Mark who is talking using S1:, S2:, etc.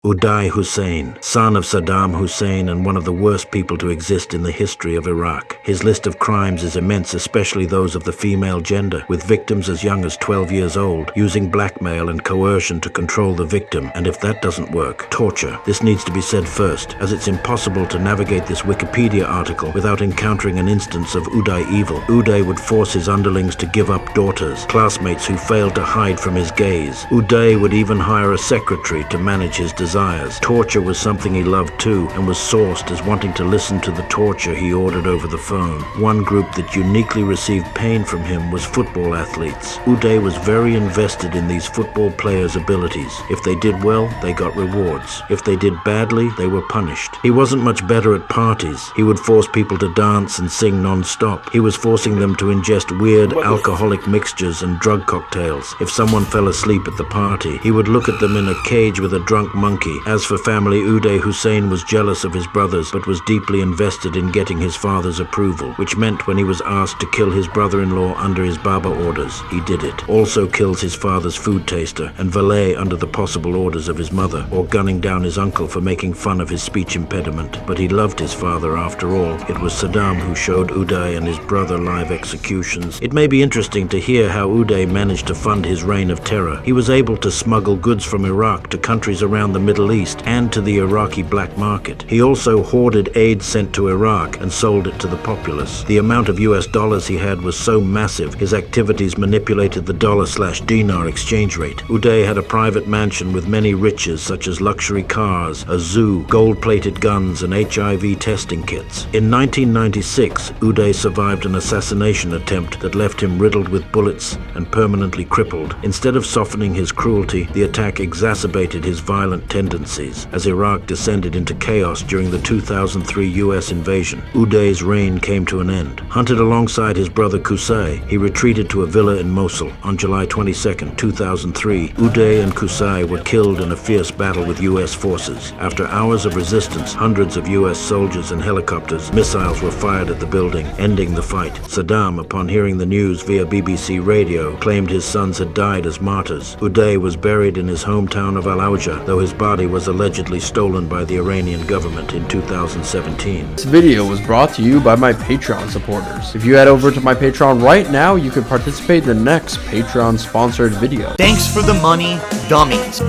S1: Uday Hussein, son of Saddam Hussein and one of the worst people to exist in the history of Iraq. His list of crimes is immense, especially those of the female gender, with victims as young as 12 years old, using blackmail and coercion to control the victim, and if that doesn't work, torture. This needs to be said first, as it's impossible to navigate this Wikipedia article without encountering an instance of Uday evil. Uday would force his underlings to give up daughters, classmates who failed to hide from his gaze. Uday would even hire a secretary to manage his desires. Torture was something he loved too, and was sourced as wanting to listen to the torture he ordered over the phone. One group that uniquely received pain from him was football athletes. Uday was very invested in these football players' abilities. If they did well, they got rewards. If they did badly, they were punished. He wasn't much better at parties. He would force people to dance and sing non-stop. He was forcing them to ingest weird alcoholic mixtures and drug cocktails. If someone fell asleep at the party, he would look at them in a cage with a drunk monkey. As for family, Uday Hussein was jealous of his brothers, but was deeply invested in getting his father's approval, which meant when he was asked to kill his brother-in-law under his Baba orders, he did it. Also kills his father's food taster and valet under the possible orders of his mother, or gunning down his uncle for making fun of his speech impediment. But he loved his father after all. It was Saddam who showed Uday and his brother live executions. It may be interesting to hear how Uday managed to fund his reign of terror. He was able to smuggle goods from Iraq to countries around the Middle East and to the Iraqi black market. He also hoarded aid sent to Iraq and sold it to the populace. The amount of US dollars he had was so massive, his activities manipulated the dollar/dinar exchange rate. Uday had a private mansion with many riches such as luxury cars, a zoo, gold-plated guns, and HIV testing kits. In 1996, Uday survived an assassination attempt that left him riddled with bullets and permanently crippled. Instead of softening his cruelty, the attack exacerbated his violent tendencies as Iraq descended into chaos during the 2003 US invasion. Uday's reign came to an end. Hunted alongside his brother Qusay, he retreated to a villa in Mosul on July 22, 2003. Uday and Qusay were killed in a fierce battle with US forces. After hours of resistance, hundreds of US soldiers and helicopters, missiles were fired at the building, ending the fight. Saddam, upon hearing the news via BBC radio, claimed his sons had died as martyrs. Uday was buried in his hometown of Al-Auja, though his body was allegedly stolen by the Iranian government in 2017.
S2: This video was brought to you by my Patreon supporters. If you head over to my Patreon right now, you can participate in the next Patreon sponsored video.
S3: Thanks for the money, dummies.